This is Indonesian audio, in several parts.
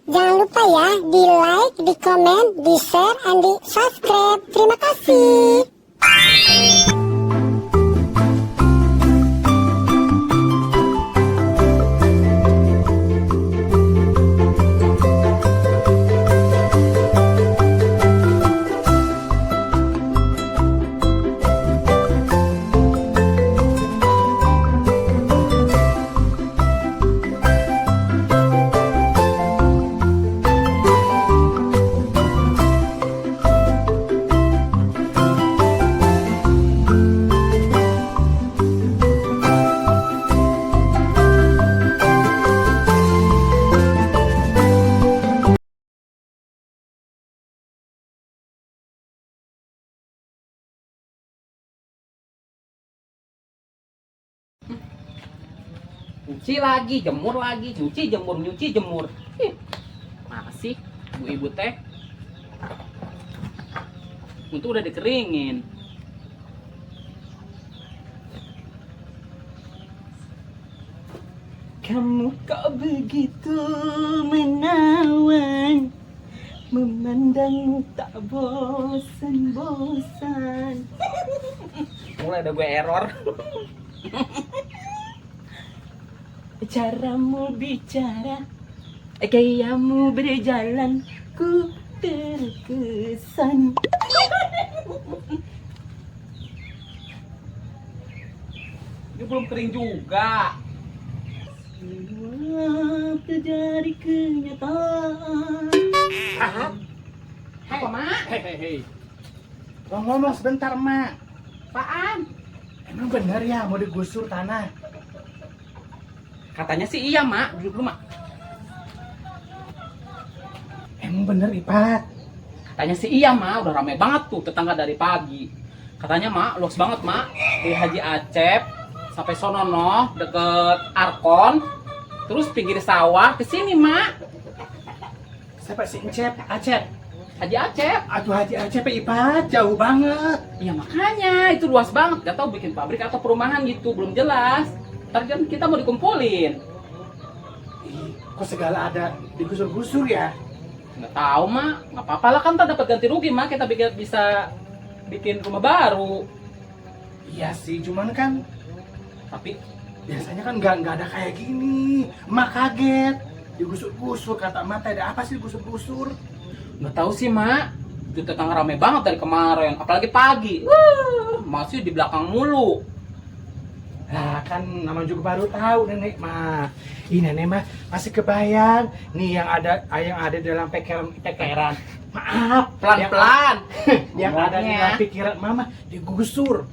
Jangan lupa ya, di like, di komen, di share, and di subscribe. Terima kasih. Cuci lagi, jemur lagi, cuci, jemur, nyuci, jemur. Mana sih ibu-ibu teh? Itu udah dikeringin. Kamu kok begitu menawan, memandangmu tak bosan-bosan. Mulai ada gue error. Caramu bicara, gayamu berjalan, ku terkesan. Ini belum kering juga. Semua terjadi kenyataan. Apa, Mak? Hei. Ngomong sebentar, Mak. Apaan? Emang bener ya mau digusur tanah? Katanya sih iya, Mak. Duduk dulu, Mak. Emang bener, Ipat? Katanya sih iya, Mak. Udah rame banget tuh tetangga dari pagi. Katanya, Mak, luas banget, Mak. Dari Haji Acep sampai Sonono, deket Arkon. Terus pinggir sawah ke sini, Mak. Siapa sih Encep? Acep? Haji Acep. Aduh, Haji Acep, Ipat. Jauh banget. Iya, makanya. Itu luas banget. Gak tahu bikin pabrik atau perumahan gitu. Belum jelas. Ntar kan kita mau dikumpulin. Ih, kok segala ada digusur-gusur ya? Nggak tahu, Mak. Nggak apa-apa lah, kan ntar dapat ganti rugi, Mak. Kita bisa bikin rumah baru. Iya sih, cuman kan Tapi biasanya kan nggak ada kayak gini. Mak kaget. Digusur-gusur, kata Mak, ada apa sih digusur-gusur? nggak tahu sih, Mak. Itu tetangga rame banget dari kemarin. Apalagi pagi. Masih di belakang mulu. Nah, kan nama juga baru tahu nenek mah. Ih, nenek mah masih kebayang nih yang ada dalam pekeran. Maaf, Pelan-pelan. yang ada di dalam pikiran mama digusur.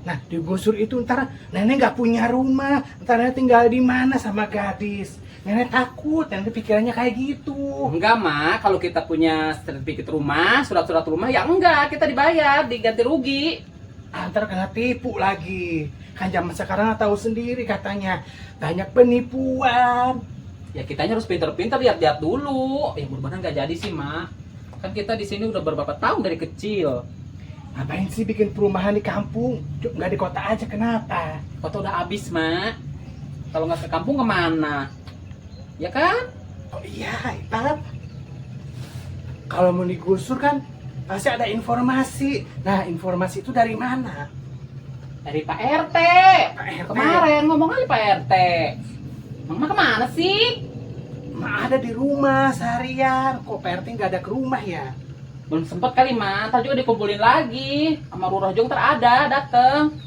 Nah, digusur itu ntar nenek nggak punya rumah, ntar nenek tinggal di mana sama gadis. Nenek takut, nenek pikirannya kayak gitu. Enggak, Mak. Kalau kita punya sertifikat rumah, surat-surat rumah, ya enggak. Kita dibayar, diganti rugi. Ntar kena tipu lagi. Kan zaman sekarang tahu sendiri katanya banyak penipuan. Ya kitanya harus pintar-pintar, lihat-lihat dulu. Ya mudah-mudahan nggak jadi sih, Mak. Kan kita di sini udah beberapa tahun dari kecil. Ngapain sih bikin perumahan di kampung? Nggak di kota aja, kenapa? Kota udah habis, Mak. Kalau nggak ke kampung kemana? Ya kan? Oh iya, Ipat. Kalau mau digusur kan pasti ada informasi. Nah, informasi itu dari mana? Dari Pak RT. Pak RT. Kemarin ngomong aja Pak RT. Mama kemana sih? Mak ada di rumah seharian. Kok Pak RT nggak ada ke rumah ya? Belum sempet kali, Mak. Ntar juga dikumpulin lagi. Sama Lurah Jong ntar ada, dateng.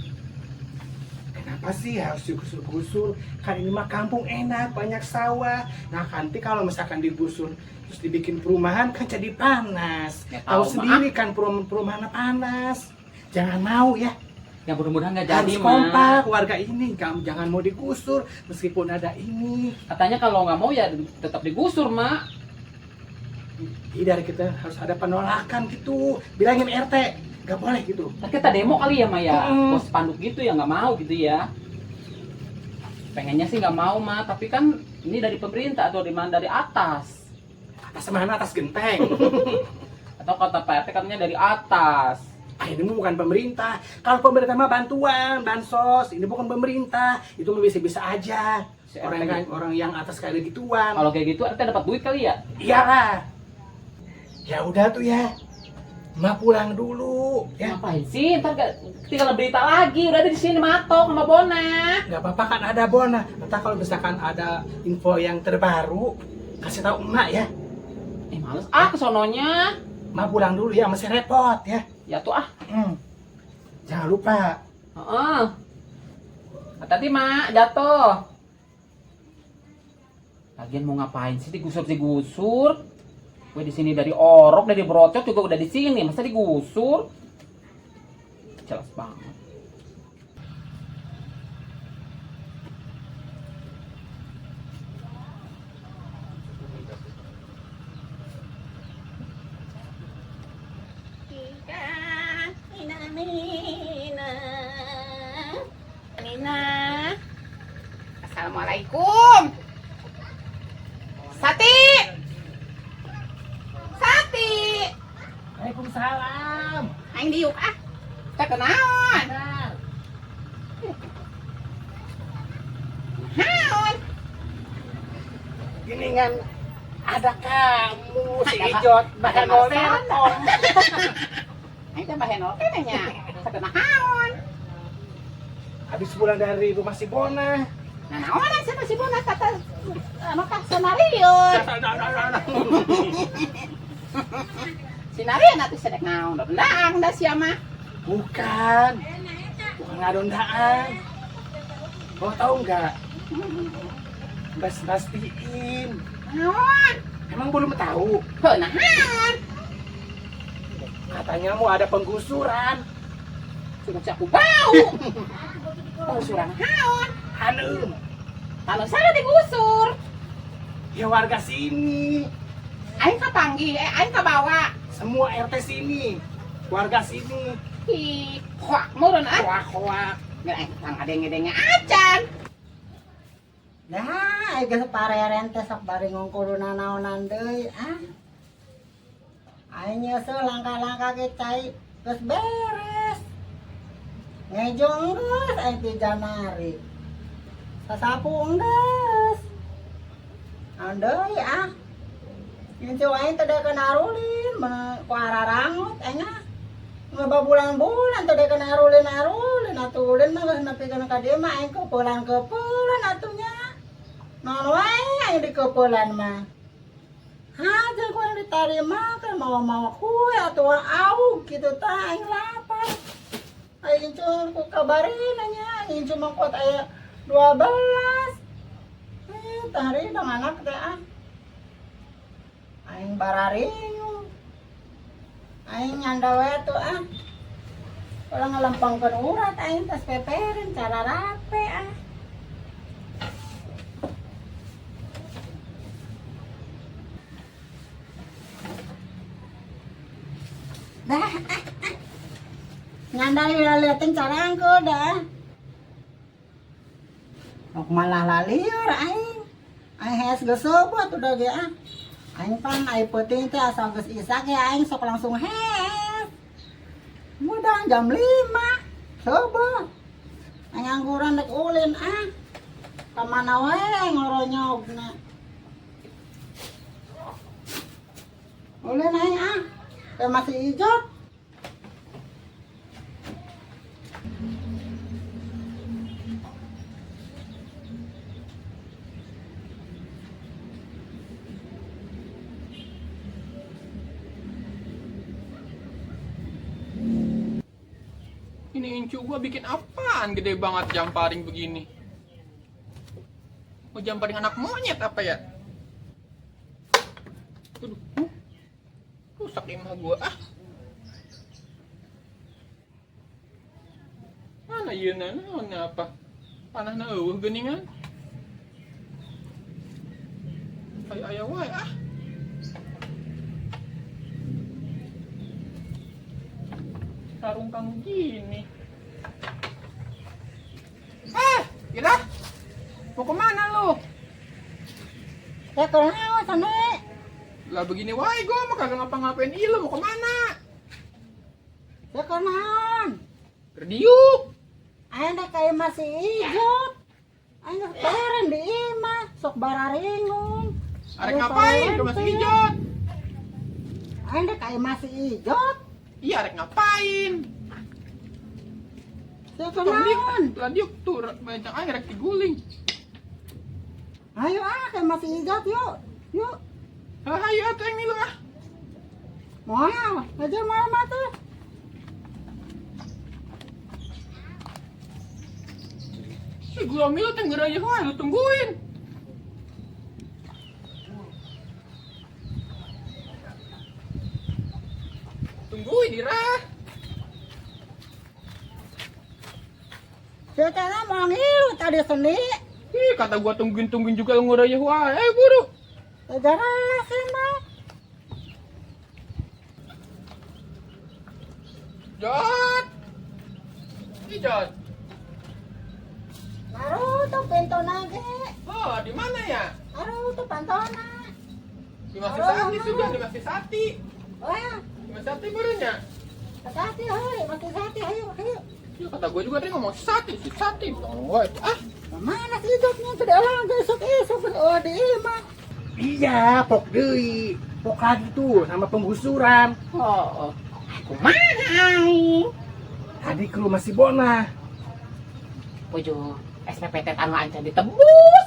Kenapa sih harus digusur-gusur? Kan ini mah kampung enak, banyak sawah. Nah, nanti kalau misalkan digusur terus dibikin perumahan kan jadi panas. Ya, Tahu tahu, sendiri kan perumahan panas. Jangan mau ya. Ya mudah-mudahan nggak jadi, Harus Mak. kompak warga ini. Jangan mau digusur meskipun ada ini. Katanya kalau nggak mau ya tetap digusur, Mak. Jadi dari kita harus ada penolakan gitu. Bilangin RT, nggak boleh gitu. Ntar kita demo kali ya, Maya. Mm-mm. Bos panduk gitu ya nggak mau gitu ya. Pengennya sih nggak mau, Mak. Tapi kan ini dari pemerintah atau dari atas. Atas mana? Atas genteng. Atau kata Pak RT katanya dari atas. Ini bukan pemerintah. Kalau pemerintah mah bantuan, bansos. Ini bukan pemerintah. Itu mah bisa-bisa aja. Orang yang atas kayak gituan. Kalau kayak gitu RT dapat duit kali ya? Iyalah. Ya udah tuh ya. Ma pulang dulu ya. Ngapain sih? Ntar tinggal berita lagi. Udah ada di sini matok sama Bona. Gak apa-apa kan ada Bona. Entah kalau misalkan ada info yang terbaru, kasih tahu emak ya. Males kesononya. Ma pulang dulu ya, masih repot ya. Ya tuh ah. Jangan lupa. Heeh. Hati-hati mak, jatuh. Lagian mau ngapain sih digusur-digusur? Gue di sini dari orok, dari brocot juga udah di sini, masa digusur? Jelas banget. Nina. Assalamualaikum. Sati. Sati. Waalaikumsalam. Aing diuk ah. Teh kenaon? Naon? Ini kan ada kamu si Ada Ijot Ada bahan Marcel. oleh. Aing teh bahen oke teh nya. Sakenaon? Habis pulang dari rumah si Bona. Nah, naon siapa si Bona kata anu tah senarion. Sinarian atuh sedek naon rendang da sia mah. Bukan ngadondaan. Kau tahu nggak? Bastiin. Naon? Emang belum tahu? Heuh naon? Katanya mau ada penggusuran. Sudah aku bau. Penggusuran naon? Hanum. Kalau saya digusur, Ya warga sini. aing kapanggih, aing kabawa. Semua RT sini. Warga sini. Hi, hoak meureun ah. Hoak-hoak. Nggak aing tang adeng-adengnya acan. Dah, ega sapareren teh sok bari ngungkuluna naonan deui ah. Aing nyeuseul langkah-langkah ge cai geus beres. Ngejong geus aing ti janari. Sasapu geus. Naon deui ah. Incu aing teh deukeun arulin ku ararangut aing ah. Ngebabulan-bulan teh deukeun arulin atuh ulin mah geus nepikeun ka dieu mah aing keupelan atunya. Naon wae aing dikeupelan mah. Haja ku yang diterima kan mau kue atau au gitu tah aing lapar. Aing cuma ku kabarin nya aing cuma kuat aya 12. Tari dong anak teh ah. Aing bararing. Aing nyanda we tuh ah. Kalau ngelempangkeun urat aing tas peperin cara rape ah. Dah, nyandai liatin carangku dah. Mau malah laliur aing. Aing hes geus sobot udah ge ah. Aing pan ai peuting teh asal geus isak ya aing sok langsung hes. Mudah jam 5. Sobot. Aing angguran dek ulin ah. Ka mana wae ngoronyogna. Ulin aing ah. Kayak masih hijau. Ini incu gua bikin apaan gede banget jamparing begini? Mau jamparing anak monyet apa ya? Aduh, rusak imah gua ah. Mana ieu naon apa? Panahna eueuh geuningan. Aya wae ah. Sarung kamu gini. Gila. Mau kemana lu? Ya kunaon sane? Lah begini wae gua mah kagak ngapa-ngapain. Ih, lu mau kemana? Ya naon? Rediuk. Anda kayak masih hijau. Anda peren di imah, sok bararingung. Arek ngapain? Ke masih hijau. Anda kayak masih hijau. Iya, arek ngapain? Siapa naon? Rediuk tuh banyak air rek diguling. Ayo kayak masih hijau yuk. Yuk. Ayo atuh yang nilu ah. Moal, aja mama tuh. Si gula milu teh geura ieu wae lu tungguin. Tungguin Ira. Sekarang mau ngilu tadi seni. Ih, kata gua tungguin juga lu geura ieu wae. Buru. Sejarah sih mah. Jot. Ih, Jot. Naruto pintu nage. Oh, di mana ya? Naruto pantona. Di Masih Sati sudah, di Masih Sati. Oh ya, Di Masih Sati barunya. hati-hati hei, masih hati, ayo, ayo. Ya kata gua juga tadi ngomong Sati, si Sati. Wah, ah. Kemana sih hidupnya? Tidak orang esok-esok, oh di imah. Iya, pok deui. Pok lagi tuh sama penggusuran. Oh, kumaha? Tadi ke rumah si Bona. Puju SPPT anu ancan ditebus.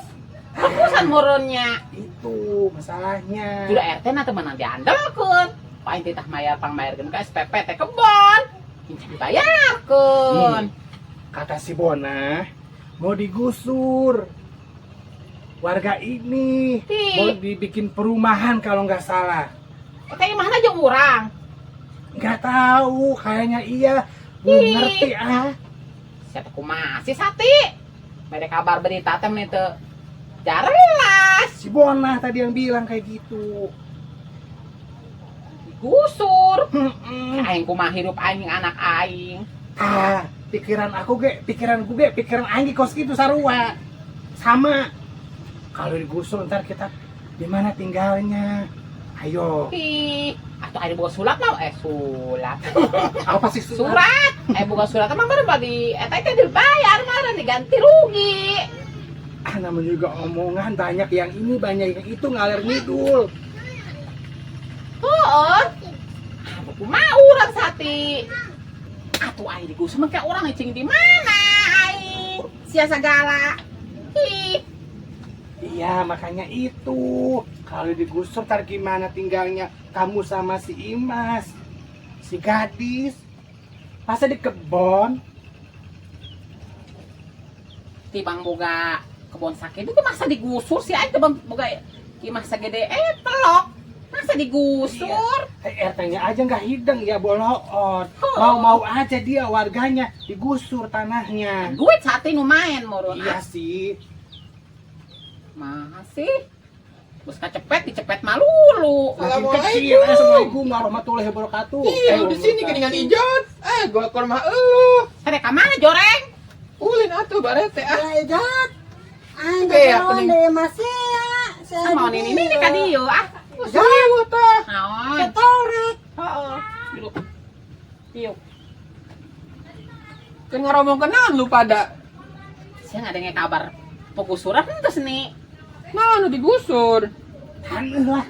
Tebusan murunnya. Itu masalahnya. Sudah RT na teman nanti andalkeun. Pain titah mayar pangmayarkeun ka SPPT kebon. Inca dibayarkeun. Kata si Bona mau digusur. Warga ini Ti. mau dibikin perumahan kalau nggak salah. Eta imahna jeung urang. Nggak tahu, kayaknya iya. Belum Ih. ngerti ah. Siapa kumaha si Sati? Bade kabar berita teh meni teu jelas. Si Bona tadi yang bilang kayak gitu. Digusur. Mm-mm. Aing kumaha hirup aing anak aing. Ah, pikiran aing di kos gitu sarua. Sama. Kalau digusur ntar kita di mana tinggalnya? Ayo. Ih, atuh aya boga surat mah surat. Apa sih Surat. Boga surat mah baru bagi eta teh dibayar mah diganti rugi. Ah, namanya juga omongan banyak yang ini banyak yang itu ngalir ngidul. Heeh. Atuh kumaha urang Sati? Atuh aing digusur mah kayak urang cing di mana aing? Sia segala. Ih, Iya, makanya itu. Kalau digusur ntar gimana tinggalnya kamu sama si Imas, si gadis. Masa di kebon? tibang boga kebon sakit itu masa digusur sih aing teh boga imah sagede pelok. Masa digusur? RT-nya aja nggak hidang ya boloon. Mau aja dia warganya digusur tanahnya. Duit Sati nu main murun. Iya sih. Masih. Terus kacepet dicepet malulu. Makin kecil. Assalamualaikum warahmatullahi wabarakatuh. Ih, lu di sini geningan ijot. Gua ke rumah elu. Ada ka mana joreng? Ulin atuh barete ah. Ya ijat. Aing Oke, ya, kenaon kuning. di masih ya. Sama ini ka dieu ah. Sewa tah. Naon? Setorek. Heeh. Duduk. Yuk. Kan ngomong kenaon lu pada. Saya nggak ada kabar penggusuran terus nih. Nah, nu digusur. Tanah lah.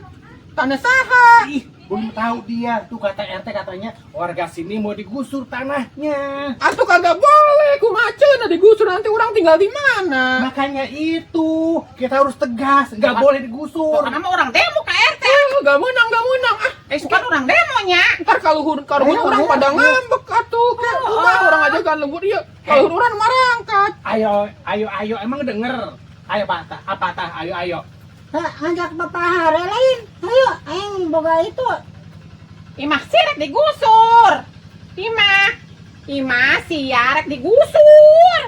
Tanah saha? Ih, belum tahu dia. Tuh kata RT katanya warga sini mau digusur tanahnya. Atuh kagak boleh, kumaha cenah digusur nanti orang tinggal di mana? Makanya itu kita harus tegas, nggak boleh digusur. Karena mah orang demo ka RT. Gak menang ah. Suka orang demonya. Ntar kalau orang pada ngambek atuh. Orang aja kan lembur ya. Kalau orang marangkat. Ayo, emang denger. Ayo apa tah, ayo. Ngajak bapak hari lain. Ayo, aing boga itu. Imah sirek digusur. Imah siarek digusur.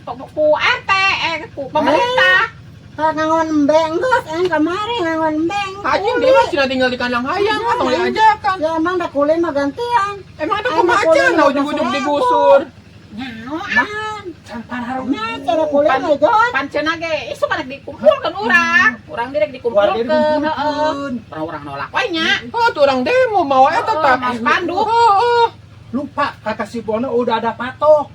Ku RT, ku pemerintah. Ngangon embeng geus, aing kamari ngangon embeng. Anjing dia mah cina tinggal di kandang hayam atau diajakan. Ya emang dah kuliah mah gantian. Emang ada kumaha cenah ujug-ujug digusur. Man, Cantan harus. nah cara kuliah mah jot. Pancena ge isu karek dikumpulkeun urang. Urang direk dikumpulkeun, heeh. Orang nolak we nya. Oh, tuh orang demo mau eta tah. Mas Pandu. Oh. lupa kata si Bono udah ada patok.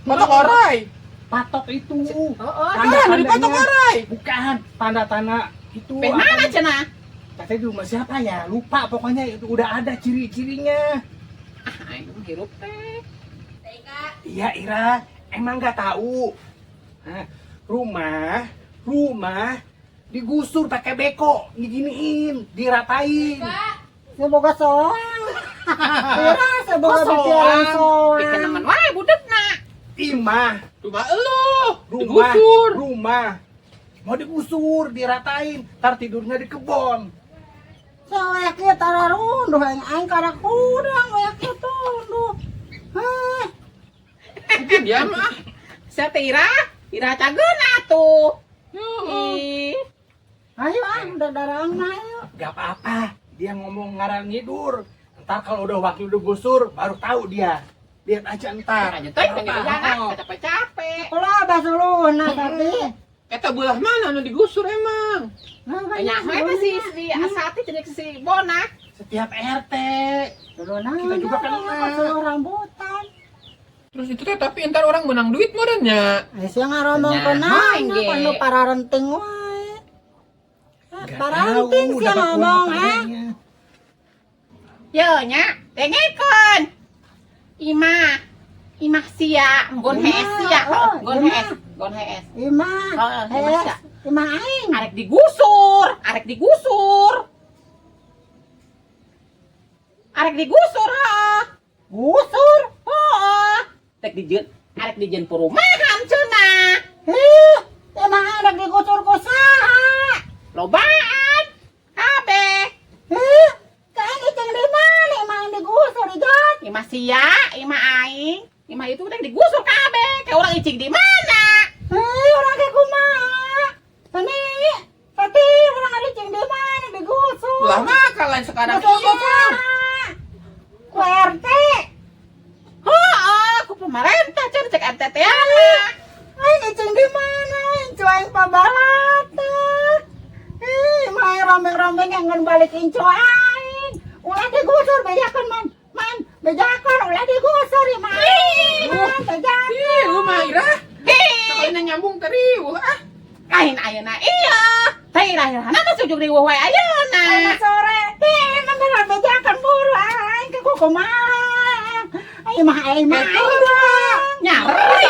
Patok orai. Patok itu. Oh, Kan di patok orai. Bukan, tanda-tanda itu. Beh mana cenah? Katanya di rumah siapa ya? Lupa pokoknya itu udah ada ciri-cirinya. Ah, aing menghirup teh. Iya Ira, emang nggak tahu. Hah, rumah digusur pakai beko, diginiin, diratain. Seboga soang. Ira seboga pikiran soang. Bikin nemen wae budekna. Imah, Cuma elu. rumah, Digusur. rumah. Mau digusur, diratain, ntar tidurnya di kebon. Soek ieu tararunduh aing kada kurang oek ieu tunduh. Hah. Mungkin dia mah. Saya teh Ira cageun atuh. Ih. Ayo udah darang mah ayo. Gak apa-apa, dia ngomong ngarang ngidur. Ntar kalau udah waktu digusur, baru tahu dia. Lihat aja ntar. Aja teh pengen jalan, capek-capek. Ulah basuluhna tapi. Eta belah mana nu digusur emang? Banyak mah si Asati jeung si Bonak. Setiap RT. Kita Kita juga kenal. Seluruh rambutan. Terus itu teh tapi entar orang menang duit modalnya. Sia ngaromong Nya, kenal, main ge. panu para renting wae. Nggak Para tahu, renting sia dapat uang ngomong, padanya. Yo nya, tengekeun. Imah sia, nggon hees sia, nggon hees. Imah, Oh, imah sia. imah aing. Arek digusur. Arek digusur ha. Gusur. Heeh. Arek dijeun perumahan cenah. Imah aing digusur ku saha? Lobaan. Kabeh. Kain icing di mana imah aing digusur ijon? Imah sia, imah aing. Imah itu udah digusur kabeh. Kayak orang icing di mana? Orang ke kumaha? Tani, tadi orang ada icing di mana digusur? Belah mah kalian sekarang Gusur ku iya. saha? Ku RT. Heeh, aku pemerintah cek RTT Iya. anak. Aing icing di mana? Incu aing pabalata. Main rombeng-rombeng yang ngan balik incu aing. Ulah digusur bejakan man bejakan ulah digusur ya man. Bejakan. Ih, lu mah Ira. Sekalian nyambung tadi. Ah. Kain ayeuna iya. Teh ira-ira na sujug di wae ayeuna. Ayo sore. Bener bejakan buru aing ke kumaha. Ayo mah aing mah. Nyari